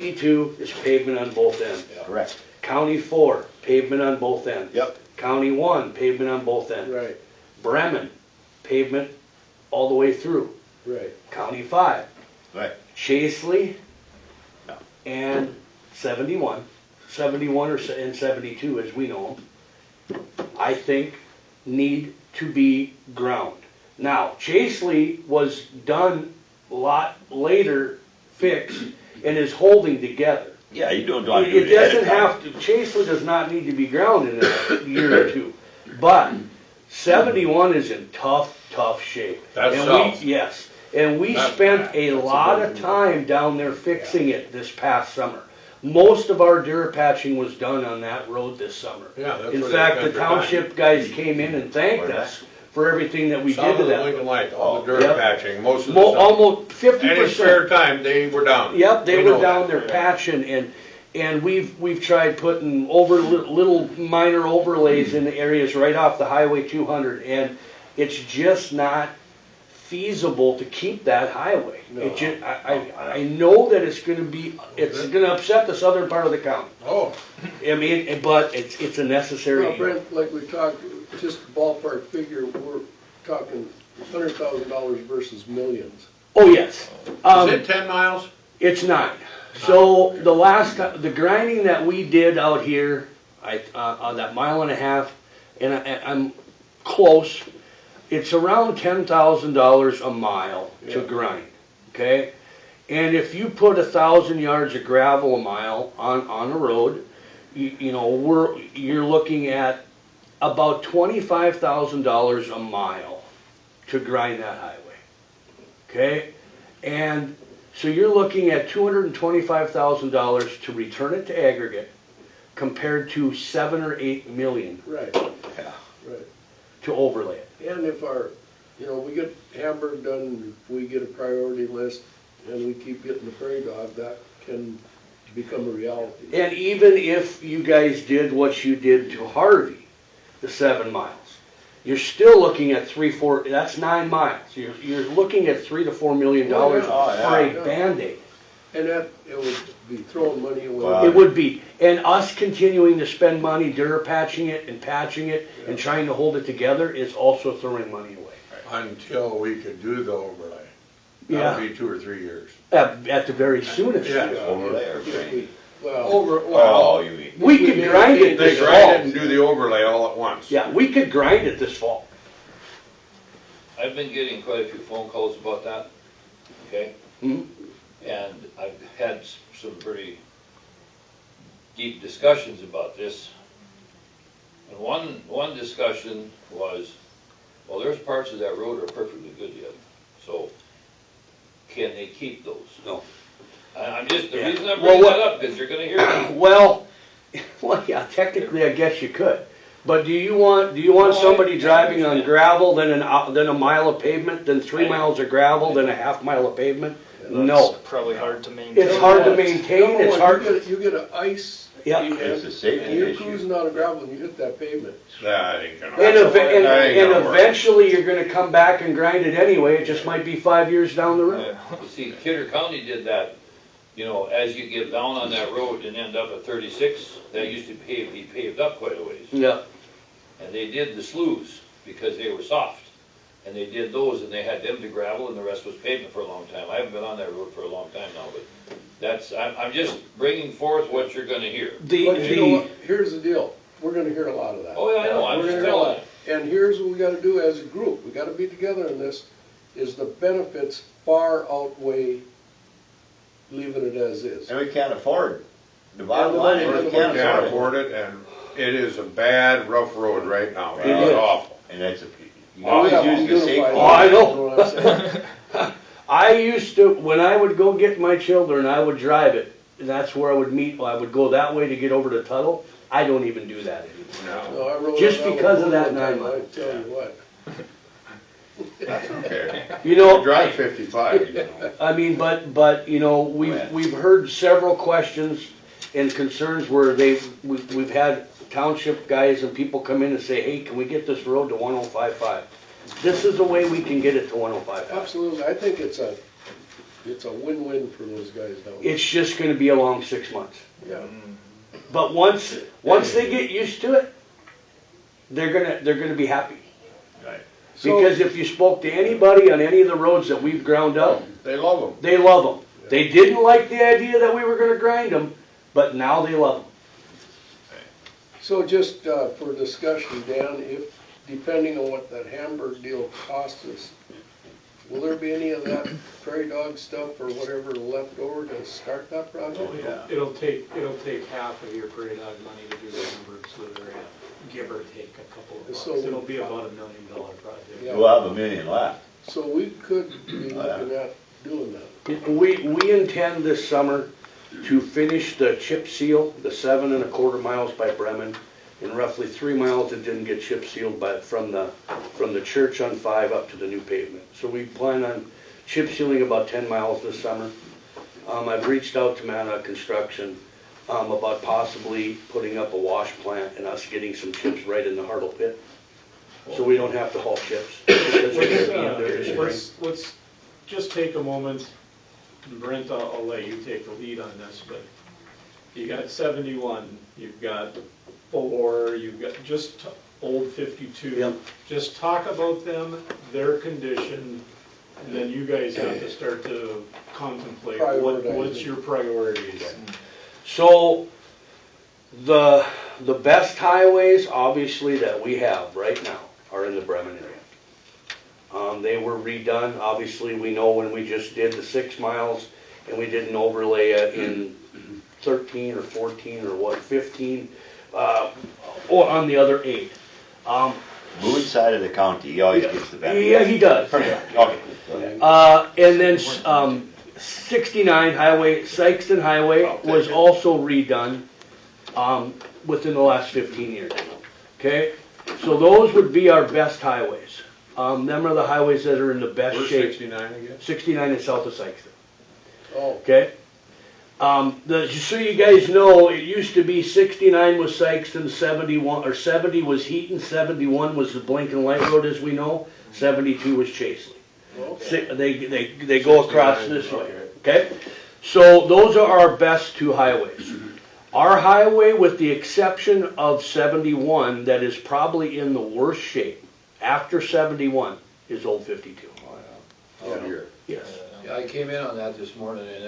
E2 is pavement on both ends. Correct. County 4, pavement on both ends. Yep. County 1, pavement on both ends. Right, Bremen, pavement all the way through. right. County 5, Right. Chaseley No. and 71, 71 and 72 as we know them, I think need to be ground. Now, Chaseley was done a lot later, fixed, and is holding together. Yeah, you don't It do it ahead doesn't of time. have to, Chaseley does not need to be ground in a year or two. But 71 is in tough shape. That's And south. Yes, and we That's spent bad. a That's a lot big of one. time down there fixing it this past summer. Most of our Durapatching was done on that road this summer. Yeah, that's In where they fact, the spent their time. township guys came in and thanked Where us for everything that we South did to of the that. Lincoln Light, all the Oh, dirt yep. patching, most of the stuff. Almost 50%. Any spare time, they were down. Yep, they We were know down that. there patching, and we've tried putting little minor overlays in the areas right off the Highway 200, and it's just not feasible to keep that highway. No. It just, I know that it's gonna upset the southern part of the county. Oh, I mean, but it's a necessary. Well, Brent, like we talked, just ballpark figure, we're talking $100,000 versus millions. Oh yes, is it 10 miles? it's 9. So the last the grinding that we did out here, on that mile and a half, and I'm close. It's around $10,000 a mile to Yeah. grind, okay? And if you put 1,000 yards of gravel a mile on a road, you're looking at about $25,000 a mile to grind that highway, okay? And so you're looking at $225,000 to return it to aggregate, compared to 7 or 8 million Right, Yeah. right. to overlay it. And if we get Hamburg done, if we get a priority list and we keep getting the prairie dog, that can become a reality. And even if you guys did what you did to Harvey, the 7 miles, you're still looking at 3-4. That's 9 miles. You're looking at $3 to $4 million Oh, yeah. Oh, for yeah. a Band-Aid. And that, it would be throwing money away. Wow. It would be, and us continuing to spend money Durapatching it and patching it and trying to hold it together is also throwing money away. Until we could do the overlay. Yeah. That'll be 2 or 3 years. At the very soonest. Yeah. Overlay or If we- drain? Well, Oh, you mean. We could grind it They this grind it fall. and do the overlay all at once. Yeah, we could grind it this fall. I've been getting quite a few phone calls about that, okay? Mhm. And I've had some pretty deep discussions about this. And one discussion was, well, there's parts of that road are perfectly good yet, so can they keep those? No. I'm just, the Yeah. reason I'm Well, bringing what- that up, because you're gonna hear that. Well, yeah, technically, I guess you could. But do you want somebody driving on gravel, then a mile of pavement, then 3 miles of gravel, then a half mile of pavement? No. Probably hard to maintain. It's hard to maintain, Number it's one, hard. You get an ice. Yeah. It's a safety And you're issue. cruising out of gravel and you hit that pavement. That ain't gonna And, work. and That ain't gonna work. eventually, you're gonna come back and grind it anyway, it just might be 5 years down the road. You see, Kidder County did that, as you get down on that road and end up at 36, that used to be paved up quite a ways. Yeah. And they did the sloughs because they were soft. And they did those and they had them to gravel and the rest was pavement for a long time. I haven't been on that road for a long time now, but I'm just bringing forth what you're gonna hear. But you know The, what, here's the deal, we're gonna hear a lot of that. Oh, yeah, I know, I'm We're just gonna hear a lot. telling And here's what we gotta do as a group, we gotta be together in this, is the benefits far outweigh leaving it as is. And we can't afford, the Yeah, bottom the line money is we doesn't can't We can't afford it. afford it, and it is a bad, rough road right now. It It's is. awful. And that's you Oh, always yeah, use the safety. unified. Oh, I know. You what I'm saying? I used to, when I would go get my children, I would drive it. And that's where I would meet, I would go that way to get over to Tuttle. I don't even do that anymore. No, No, I rode Just on that because one of that one 9 time, miles. I tell you what. that's okay. You know, Drive 55, I mean, but we've heard several questions and concerns where we've had township guys and people come in and say, hey, can we get this road to 105.5? This is the way we can get it to 105.5. Absolutely, I think it's a it's a win-win for those guys down there. It's just gonna be a long 6 months. Yeah. But once they get used to it, they're gonna be happy. So- Because if you spoke to anybody on any of the roads that we've ground up, They love them. they love them. They didn't like the idea that we were gonna grind them, but now they love them. So just for discussion, Dan, if, depending on what that Hamburg deal costs us, will there be any of that prairie dog stuff or whatever left over to start that project? Oh, yeah, it'll take half of your prairie dog money to do the numbers with her, give or take a couple of bucks. So- It'll be about $1 million project. Yeah. We'll have $1 million left. So we could be looking at doing that. We intend this summer to finish the chip seal, the 7.25 miles by Bremen, and roughly 3 miles that didn't get chip sealed from the church on 5 up to the new pavement. So we plan on chip sealing about 10 miles this summer. I've reached out to Manna Construction about possibly putting up a wash plant and us getting some chips right in the Hartle pit, so we don't have to haul chips. Because they're gonna be in there this spring. Let's just take a moment, and Brent, I'll let you take the lead on this, but you got 71, you've got 4, you've got just old 52. Yep. Just talk about them, their condition, and then you guys have to start to contemplate what's Prioritizing. your priorities. So, the best highways, obviously, that we have right now are in the Bremen area. They were redone, obviously, we know when we just did the 6 miles, and we did an overlay in 13 or 14 or what, 15, or on the other 8. Moon side of the county, he always gets the benefit. Yeah, he does. Okay, go ahead. And then 69 Highway, Sykeston Highway was also redone within the last 15 years. Okay? So those would be our best highways. Them are the highways that are in the best Where's shape. 69 again? 69 is south of Sykeston. Oh, Okay? Just so you guys know, it used to be 69 was Sykeston, 71, or 70 was Heaton, 71 was the Blinken Light Road as we know, 72 was Chaseley. okay. They go across 69, this way, okay? So those are our best 2 highways. Our highway, with the exception of 71, that is probably in the worst shape, after 71, is Old 52. Oh, here. Yes. Yeah, I came in on that this morning, and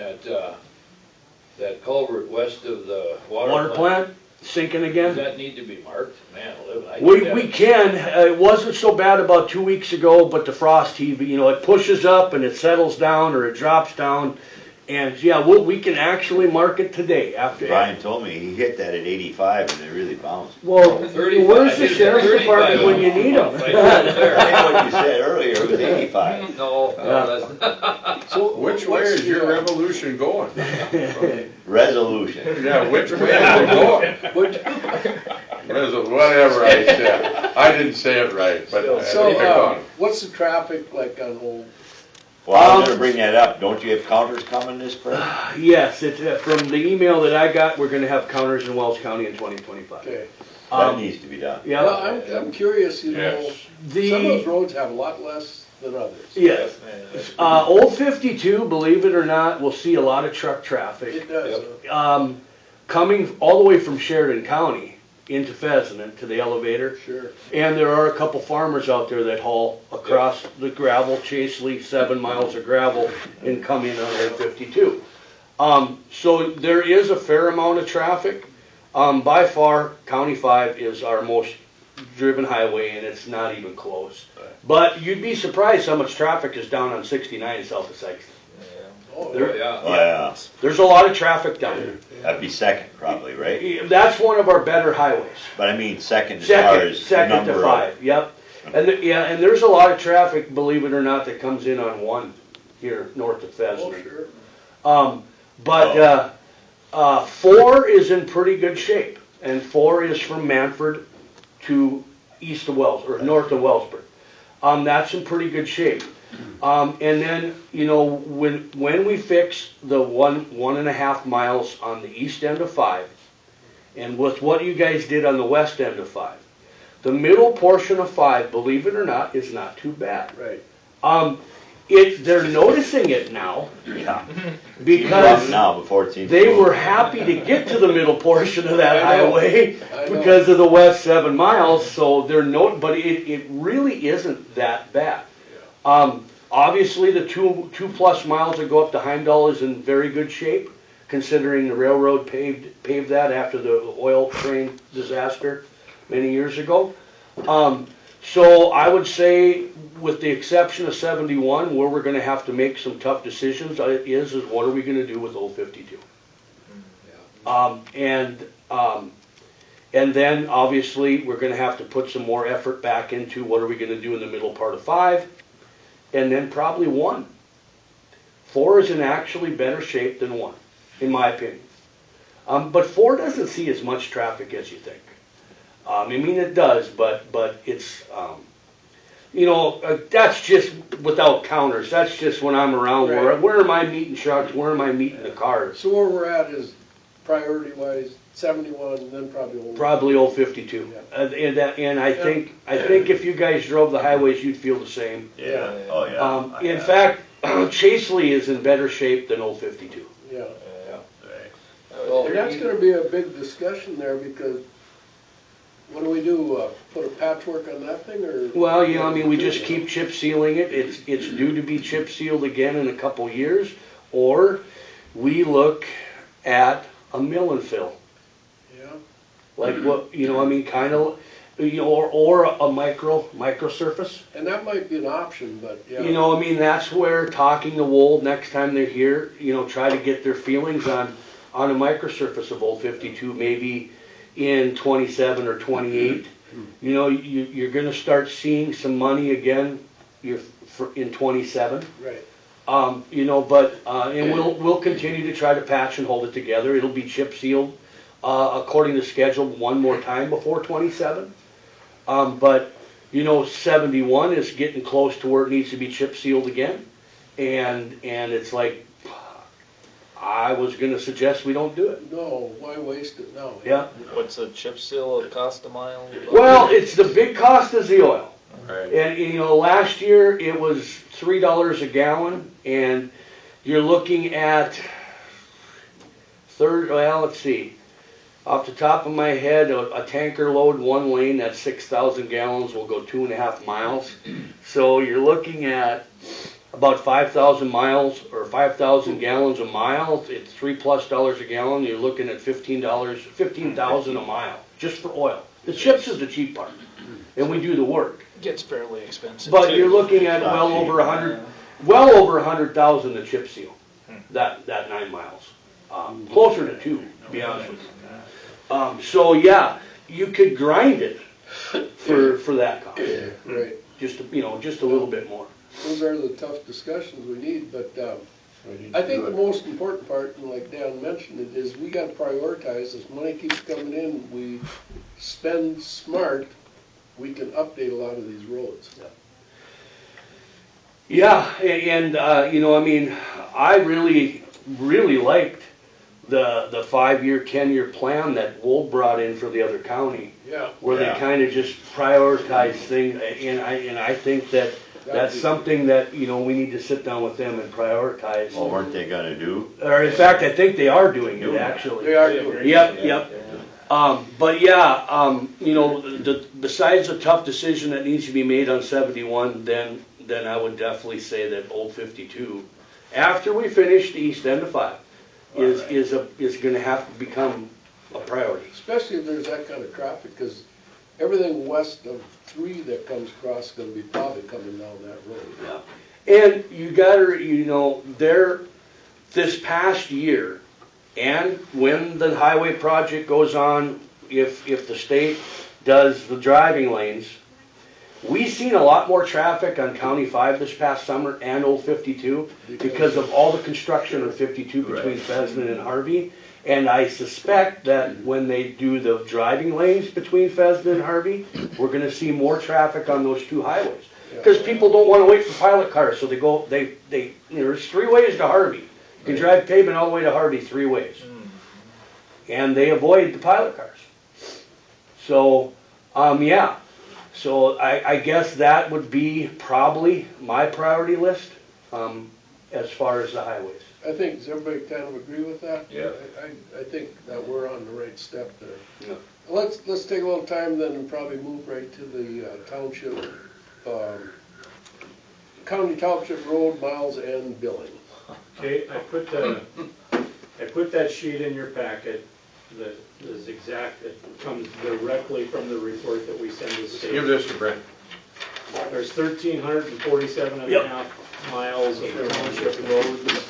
that culvert west of the Water plant, sinking Does again? that need to be marked? Man, We can, it wasn't so bad about 2 weeks ago, but the frost heave, it pushes up and it settles down or it drops down. And yeah, we can actually mark it today after. Brian told me he hit that at 85 and it really bounced. Well, 35, where's the I did sheriff's 35. department when you need them? I think what you said earlier, it was 85. No, that's, So Which way what's is your the, revolution going? Resolution. Yeah, which way is it going? Whatever I said. I didn't say it right, but I so, think I got it. what's the traffic like on Old? Well, I was gonna bring that up. Don't you have counters coming this spring? Yes, from the email that I got, we're gonna have counters in Wells County in 2025. Okay. That needs to be done. Yeah. Well, I'm curious, you know, Yes. some of those roads have a lot less than others. Yes. Old 52, believe it or not, will see a lot of truck traffic. It does. Coming all the way from Sheridan County into Pheasant to the elevator. Sure. And there are a couple farmers out there that haul across the gravel, Chaseley, 7 miles of gravel, and come in on Old 52. So there is a fair amount of traffic. By far, County 5 is our most driven highway, and it's not even close. But you'd be surprised how much traffic is down on 69 south of Sykeston. Oh, There- yeah. Oh, yeah. There's a lot of traffic down there. That'd be second probably, right? That's one of our better highways. But I mean second as far as the Second number to of. 5, yep. And and there's a lot of traffic, believe it or not, that comes in on 1 here north of oh, Pheasant. sure. But 4 is in pretty good shape, and 4 is from Manford to east of Wells, or north of Wellsburg. That's in pretty good shape. And then, when we fix the 1.5 miles on the east end of 5, and with what you guys did on the west end of 5, the middle portion of 5, believe it or not, is not too bad. Right. they're noticing it now Yeah. because Now, before it seems. they were happy to get to the middle portion of that I know. highway I know. because of the west 7 miles, so but it really isn't that bad. Obviously, the two plus miles that go up to Heimdall is in very good shape, considering the railroad paved that after the oil train disaster many years ago. So I would say, with the exception of 71, where we're gonna have to make some tough decisions, is what are we gonna do with Old 52? And then, obviously, we're gonna have to put some more effort back into what are we gonna do in the middle part of 5, and then probably 1. 4 is in actually better shape than 1, in my opinion. But 4 doesn't see as much traffic as you think. I mean, it does, but it's, that's just without counters. That's just when I'm around. Right. Where am I meeting trucks? Where am I meeting the cars? So where we're at is priority-wise, 71, and then probably Old. Probably Old 52. And I think if you guys drove the highways, you'd feel the same. Yeah, oh, yeah. In fact, Chaseley is in better shape than Old 52. Yeah, Well, and that's gonna be a big discussion there, because what do we do, put a patchwork on that thing, or? Well, I mean, we just keep chip sealing it. It's due to be chip sealed again in a couple years, or we look at a mill and fill. Yeah, Like what, I mean, kind of, or a micro surface. and that might be an option, but, yeah. I mean, that's where talking to Wold next time they're here, try to get their feelings on a microsurface of Old 52, maybe in 27 or 28. You're gonna start seeing some money again, in 27. Right, And we'll continue to try to patch and hold it together. It'll be chip sealed, according to schedule, one more time before 27. But 71 is getting close to where it needs to be chip sealed again, and it's like, I was gonna suggest we don't do it. no, why waste it now? Yeah. What's a chip seal cost a mile? Well, it's the big cost is the oil. Right. And last year it was $3 a gallon, and you're looking at let's see, off the top of my head, a tanker load, 1 lane, that's 6,000 gallons, will go 2.5 miles. So you're looking at about 5,000 miles or 5,000 gallons a mile. It's $3+ a gallon. You're looking at $15,000 a mile just for oil. The chips is the cheap part, and we do the work. Gets fairly expensive. But too. you're looking at Not well cheap. over 100,000 to chip seal that 9 miles. Closer to 2, to be honest with you. So yeah, you could grind it for that cost. Right, Just a little bit more. those are the tough discussions we need, but, I think the most important part, and like Dan mentioned it, is we gotta prioritize. As money keeps coming in, we spend smart, we can update a lot of these roads. Yeah, and I mean, I really liked the 5-year, 10-year plan that Wold brought in for the other county, Yeah. where they Yeah. kind of just prioritize things, and I think that's something that we need to sit down with them and prioritize. Well, weren't they gonna do? Or in fact, I think they are doing it actually. They are doing it. Yep. But yeah, besides the tough decision that needs to be made on 71, then I would definitely say that Old 52, after we finish the east end of 5, is going to have to become a priority. Especially if there's that kind of traffic, because everything west of 3 that comes across is gonna be probably coming down that road. Yeah. And you gotta, this past year, and when the highway project goes on, if the state does the driving lanes, we've seen a lot more traffic on County 5 this past summer and Old 52 because of all the construction of 52 between Pheasant and Harvey. And I suspect that when they do the driving lanes between Pheasant and Harvey, we're gonna see more traffic on those 2 highways. Because people don't wanna wait for pilot cars, so there's 3 ways to Harvey. You can drive pavement all the way to Harvey 3 ways. And they avoid the pilot cars. So, So I guess that would be probably my priority list. as far as the highways. I think, does everybody kind of agree with that? Yeah. I think that we're on the right step there. Yeah. Let's take a little time then and probably move right to the township, county township road miles and billing. Okay, I put that sheet in your packet that is exact, it comes directly from the report that we send to the Give state. this to Brent. There's 1,347 and Yep. a half miles of township roads.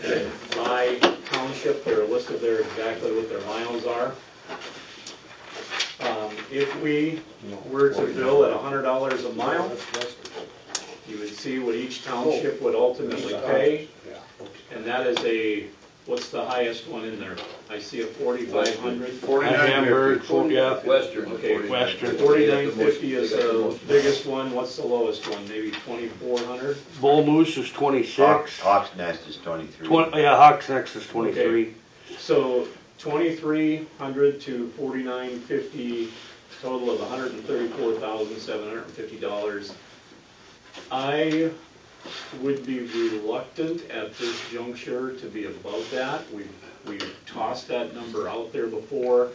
And by township, they're listed there exactly what their miles are. If we were to bill at $100 a mile, you would see what each township would ultimately pay. And that is what's the highest one in there? I see a 4,500. Hamburg, yeah. Western. Okay, Western. 4,950 is the biggest one. What's the lowest one? Maybe 2,400? Bull Moose is 26. Hawk's Nest is 23. Yeah, Hawks Next is 23. So 2,300 to 4,950, total of $134,750. I would be reluctant at this juncture to be above that. We've tossed that number out there before,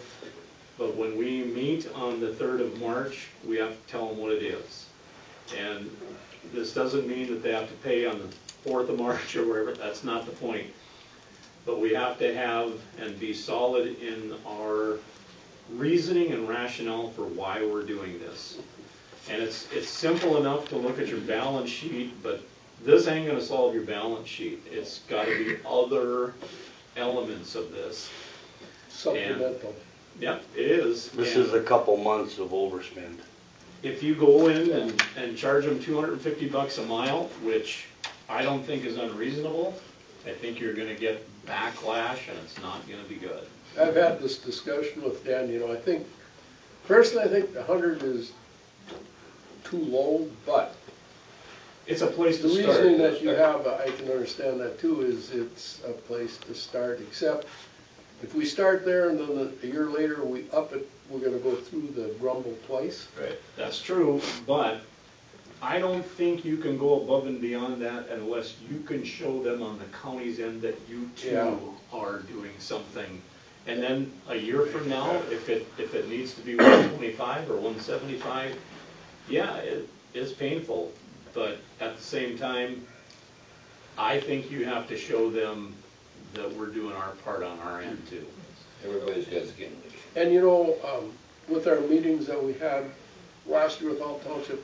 but when we meet on the 3rd of March, we have to tell them what it is. And this doesn't mean that they have to pay on the 4th of March or wherever, that's not the point. But we have to have and be solid in our reasoning and rationale for why we're doing this. And it's simple enough to look at your balance sheet, but this ain't gonna solve your balance sheet. It's gotta be other elements of this. Supplemental. Yep, it is. This And is a couple months of overspend. if you go in and charge them $250 a mile, which I don't think is unreasonable, I think you're gonna get backlash and it's not gonna be good. I've had this discussion with Dan, I think, personally, I think the 100 is too low, but It's a place the to start. reasoning that you have, I can understand that too, is it's a place to start, except if we start there and then a year later we up it, we're gonna go through the grumble twice. Right. That's true, but I don't think you can go above and beyond that unless you can show them on the county's end that you Yeah. too are doing something. And then a year from now, if it needs to be 125 or 175, yeah, it is painful. But at the same time, I think you have to show them that we're doing our part on our end too. Everybody's got skin in the game. And with our meetings that we had last year with all township,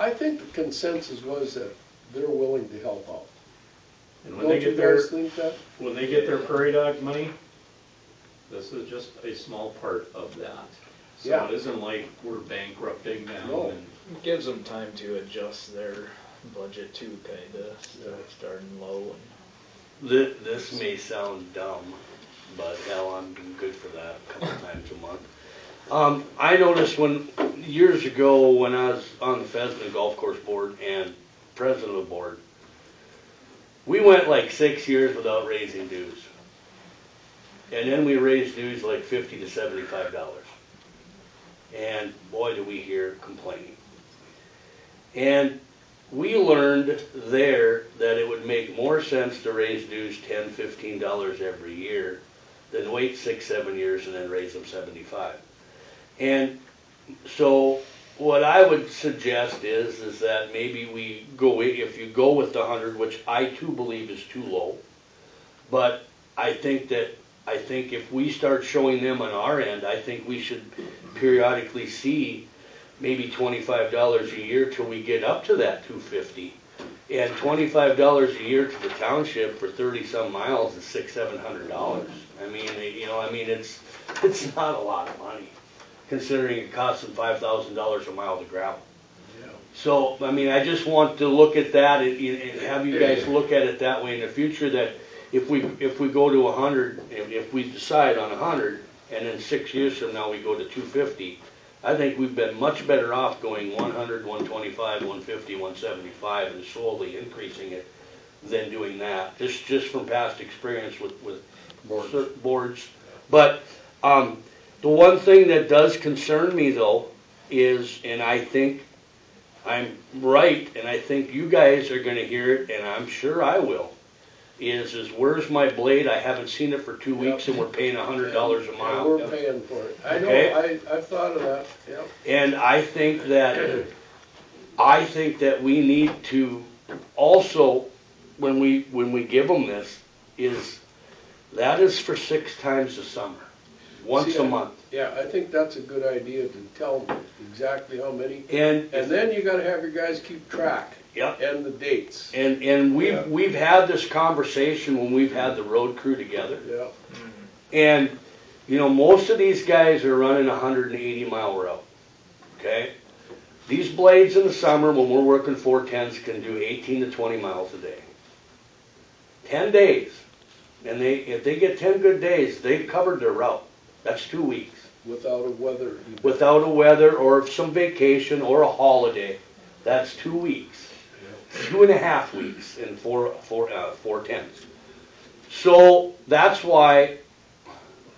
I think the consensus was that they're willing to help out. And when they Don't you get their guys think that? prairie dog money, this is just a small part of that. So Yeah. it isn't like we're bankrupting them. No. And It gives them time to adjust their budget too, kinda, starting low and. This may sound dumb, but hell, I'm good for that a couple times a month. I noticed years ago when I was on the Pheasant Golf Course Board and president of the board, we went like 6 years without raising dues. And then we raised dues like $50 to $75. And boy, do we hear complaining. And we learned there that it would make more sense to raise dues $10, $15 every year than wait 6, 7 years and then raise them $75. And so what I would suggest is that maybe we go, if you go with the 100, which I too believe is too low, but I think if we start showing them on our end, I think we should periodically see maybe $25 a year till we get up to that 250. And $25 a year to the township for 30-some miles is $600-700. I mean, it's not a lot of money, considering it costs them $5,000 a mile to gravel. So, I mean, I just want to look at that and have you guys look at it that way in the future, that if we go to 100, if we decide on 100, and then 6 years from now we go to 250, I think we've been much better off going 100, 125, 150, 175, and slowly increasing it than doing that. Just from past experience with boards. But the one thing that does concern me though is, and I think I'm right, and I think you guys are gonna hear it, and I'm sure I will, is where's my blade? I haven't seen it for 2 weeks and we're paying $100 a Yeah, mile. we're paying for it. I know, Okay. I've thought of that, yeah. And I think that we need to also, when we give them this, that is for 6 times a summer, once See, a month. Yeah, I think that's a good idea to tell them exactly how many. And And then you gotta have your guys keep track. Yep. And the dates. And Yeah. we've had this conversation when we've had the road crew together. Yeah, And, you know, most of these guys are running a 180-mile route, okay? These blades in the summer, when we're working 410s, can do 18 to 20 miles a day. 10 days. And if they get 10 good days, they've covered their route. That's 2 weeks. without a weather. Without a weather or some vacation or a holiday, that's 2 weeks. 2.5 weeks in 410s. So that's why,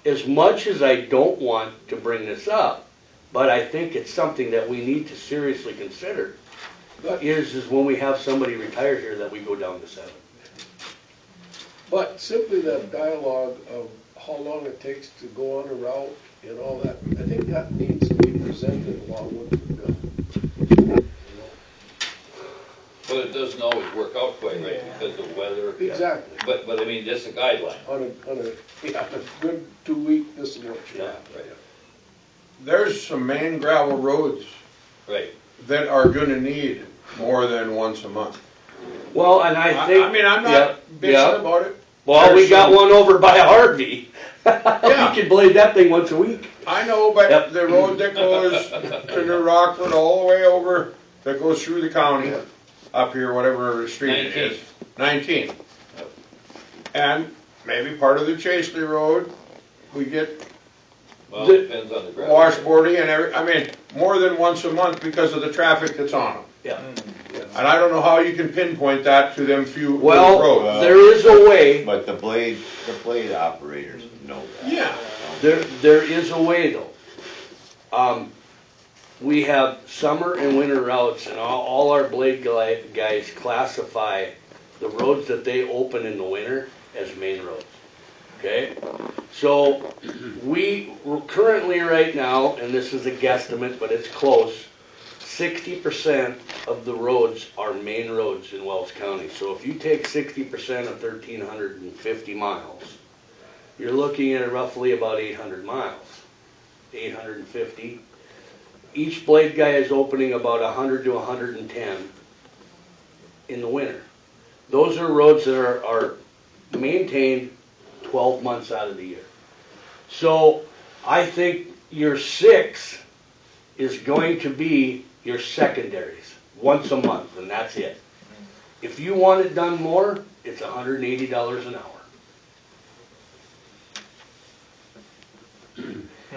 as much as I don't want to bring this up, but I think it's something that we need to seriously consider, But, is when we have somebody retire here that we go down to 7. but simply that dialogue of how long it takes to go on a route and all that, I think that needs to be presented along with the bill. But it doesn't always work out quite right because of weather. Exactly. But I mean, just a guideline. On a good 2 week, this is what you Yeah, have. right. There's some main gravel roads Right. that are gonna need more than once a month. Well, and I think... I mean, I'm yeah, not yeah. bitching about it. Well, we There's got some- one over by Harvey. Yeah. We can blade that thing once a week. I know, but Yep. the road that goes to New Rockford all the way over, that goes through the county, up here, whatever street it is. 19. And maybe part of the Chaseley Road, we get Well, it depends on the gravel. washboardy and I mean, more than once a month because of the traffic that's on them. Yeah. And I don't know how you can pinpoint that to them few Well, roads. there is a way. But the blade operators know that. Yeah. There is a way though. We have summer and winter routes, and all our blade guys classify the roads that they open in the winter as main roads. Okay? So we're currently right now, and this is a guesstimate, but it's close, 60% of the roads are main roads in Wells County. So if you take 60% of 1,350 miles, you're looking at roughly about 800 miles, 850. Each blade guy is opening about 100 to 110 in the winter. Those are roads that are maintained 12 months out of the year. So I think your 6 is going to be your secondaries, once a month, and that's it. If you want it done more, it's $180 an hour.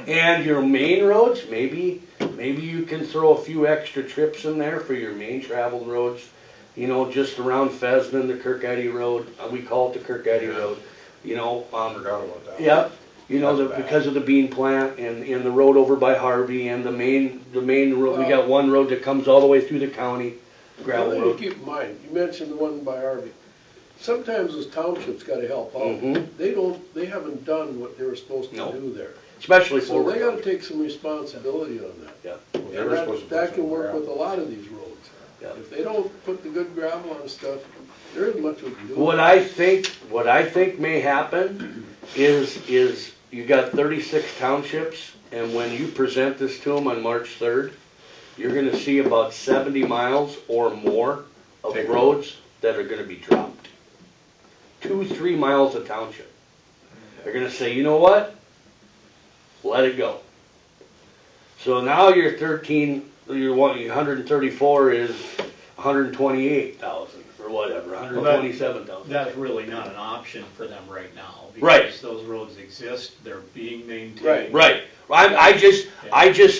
And your main roads, maybe you can throw a few extra trips in there for your main traveled roads. You know, just around Fesden, the Kirkcaldy Road. We call it the Kirkcaldy Road. You know, I forgot about that. yeah. You know, That's bad. because of the bean plant and the road over by Harvey and the main road. We got one road that comes all the way through the county, gravel Well, road. you keep in mind, you mentioned the one by Harvey. Sometimes those townships gotta help out. Mhm. They haven't done what they were supposed to No. do there. Especially So they gotta forward. take some responsibility on that. Yeah. They And were supposed to put that some can work gravel. with a lot of these roads. Yeah. If they don't put the good gravel on stuff, there isn't much we can do. What I think may happen is you got 36 townships, and when you present this to them on March 3rd, you're gonna see about 70 miles or more of Take roads that are gonna be dropped. 2-3 miles a township. They're gonna say, you know what? Let it go. So now your 134 is 128,000 or whatever, 127,000. That's really not an option for them right now. Right. Because those roads exist, they're being maintained. Right. Right. I just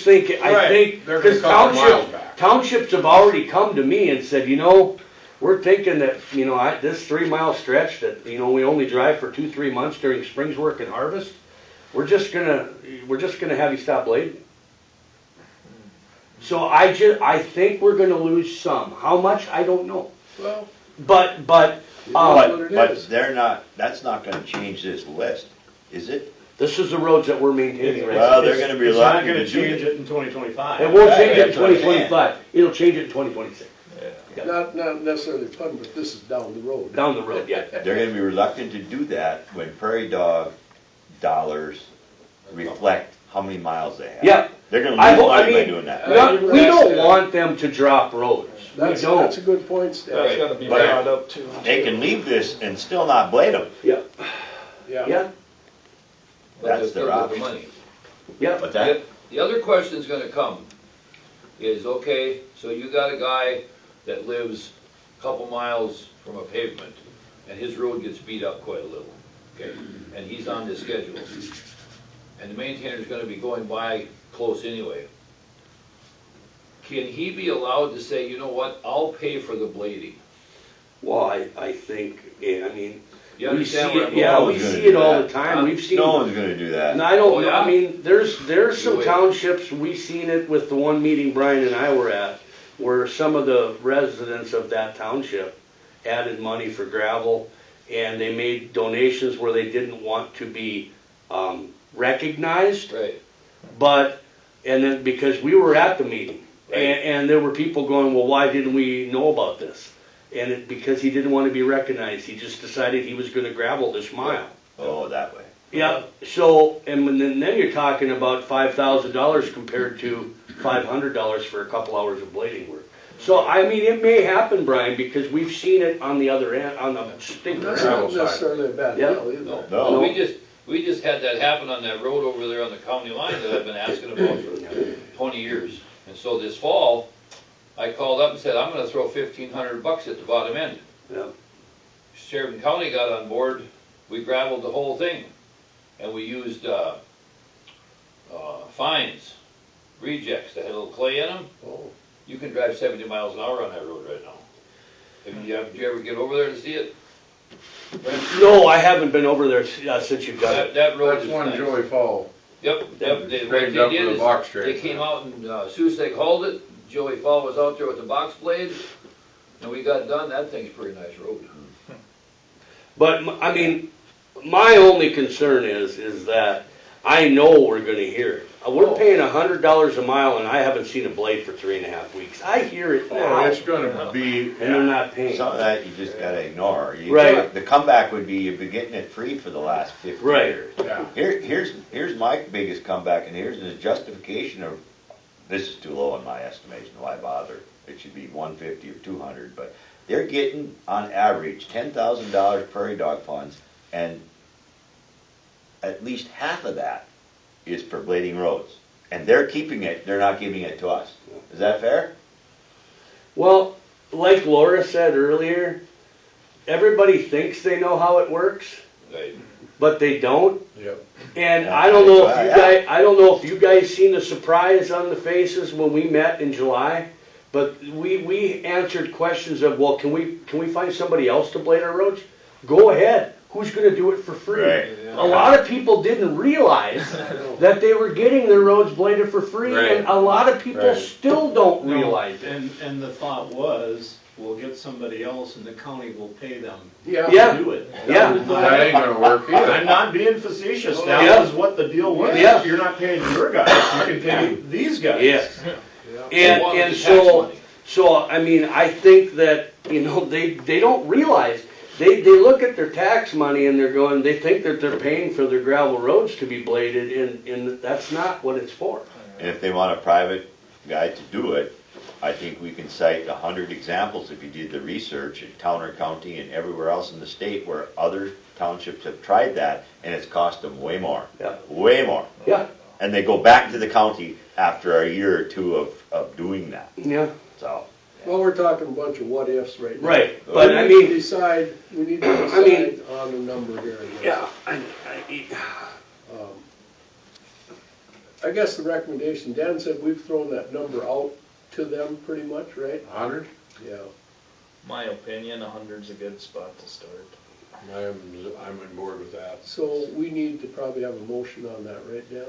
think, Right. They're gonna because cut their miles back. townships have already come to me and said, you know, we're thinking that, you know, this 3-mile stretch that, you know, we only drive for 2-3 months during spring's work and harvest, we're just gonna have you stop blading. So I think we're gonna lose some. How much, I don't know. Well, But, it is But, what it but is. that's not gonna change this list, is it? this is the roads that we're maintaining right now. Well, they're gonna be It's not lucky gonna to do change it. it in 2025. It won't Yeah, change it in that's what I'm 2025, it'll change it in 2026, Not necessarily fun, but this is down the road. down the road, yeah. They're gonna be reluctant to do that when prairie dog dollars reflect how many miles they have. Yeah. They're gonna I lose hope- I money by mean, doing that. We don't want them to drop roads, we That's a don't, good point, That's Stan. gotta be But- brought up too. They can leave this and still not blade them. yeah, Yeah. yeah, But That's they'll their still get option. the money. yeah. But that, The other question's gonna come is, okay, so you got a guy that lives a couple miles from a pavement, and his road gets beat up quite a little, okay? And he's on this schedule. And the maintainer's gonna be going by close anyway. Can he be allowed to say, you know what, I'll pay for the blading? Well, I think, yeah, I mean, You we see understand where it, I'm yeah, going? we Who's gonna see do it all that? the time, we've seen. no one's gonna do that. And I don't Oh, know, yeah? I mean, there's some Do it. townships, we seen it with the one meeting Brian and I were at, where some of the residents of that township added money for gravel, and they made donations where they didn't want to be, recognized, Right. but, and then, because we were at the meeting, Right. and there were people going, well, why didn't we know about this? And because he didn't want to be recognized, he just decided he was gonna gravel this mile. Oh, that way. Yeah, so, and then you're talking about $5,000 compared to $500 for a couple hours of blading work. So, I mean, it may happen, Brian, because we've seen it on the other end, on the state That's gravel not side. necessarily a bad Yeah. deal either. No, No. no, we just had that happen on that road over there on the county line that I've been asking about for 20 years. And so this fall, I called up and said, I'm gonna throw $1,500 at the bottom end. Yeah. Sheridan County got on board, we gravelled the whole thing, and we used, fines, rejects that had a little clay in them. Oh, You can drive 70 miles an hour on that road right now. Did you ever get over there to see it? No, I haven't been over there since you've done it. That road That's is one nice. Joey Fall. Yep, what they Straightened up did with a is, box they straight. came out and Susek hauled it, Joey Fall was out there with the box blade, and we got done, that thing's a pretty nice road. But, I mean, my only concern is that I know we're gonna hear it. We're paying $100 a mile and I haven't seen a blade for 3.5 weeks. I hear it Oh, now, it's gonna be, and they're not paying. Some of that you just gotta ignore. Right. The comeback would be you've been getting it free for the last 50 Right. years. yeah. Here's my biggest comeback, and here's the justification of, this is too low in my estimation, why bother? It should be 150 or 200, but they're getting, on average, $10,000 prairie dog funds, and at least half of that is for blading roads. And they're keeping it, they're not giving it to us. Is that fair? Well, like Laura said earlier, everybody thinks they know how it works, Right. but they don't. Yep. And Yeah. I don't know if you Yeah. guys, I don't know if you guys seen the surprise on the faces when we met in July, but we answered questions of, well, can we find somebody else to blade our roads? Go ahead. Who's gonna do it for free? Right. A lot of people didn't realize that they were getting their roads bladed for free, Right. and a lot of people Right. still don't No, realize it. And the thought was, we'll get somebody else and the county will pay them yeah. Yeah. to do it. Yeah. That ain't gonna work I'm either. not being facetious, that Yeah. was what the deal was. Yeah. You're not paying your guys, you can pay these guys. Yes. They And, wanted and the tax so, money. so, I mean, I think that, you know, they don't realize, they look at their tax money and they're going, they think that they're paying for their gravel roads to be bladed, and that's not what it's for. And if they want a private guy to do it, I think we can cite 100 examples if you did the research in Towner County and everywhere else in the state where other townships have tried that, and it's cost them way more. Yeah. Way more. Yeah, And they go back to the county after a year or two of doing that. yeah, So, Well, we're talking a bunch of what ifs right now. right, but I We need to mean, decide, we need to I mean- decide on a number here, I guess. yeah, I guess the recommendation, Dan said we've thrown that number out to them pretty much, right? 100? Yeah. My opinion, 100's a good spot to start. I'm on board with that. So we need to probably have a motion on that, right, Dan?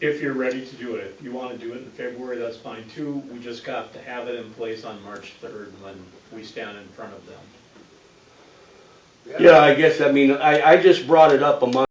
if you're ready to do it. If you wanna do it in February, that's fine too. We just got to have it in place on March 3rd when we stand in front of them. Yeah, I guess, I mean, I just brought it up a month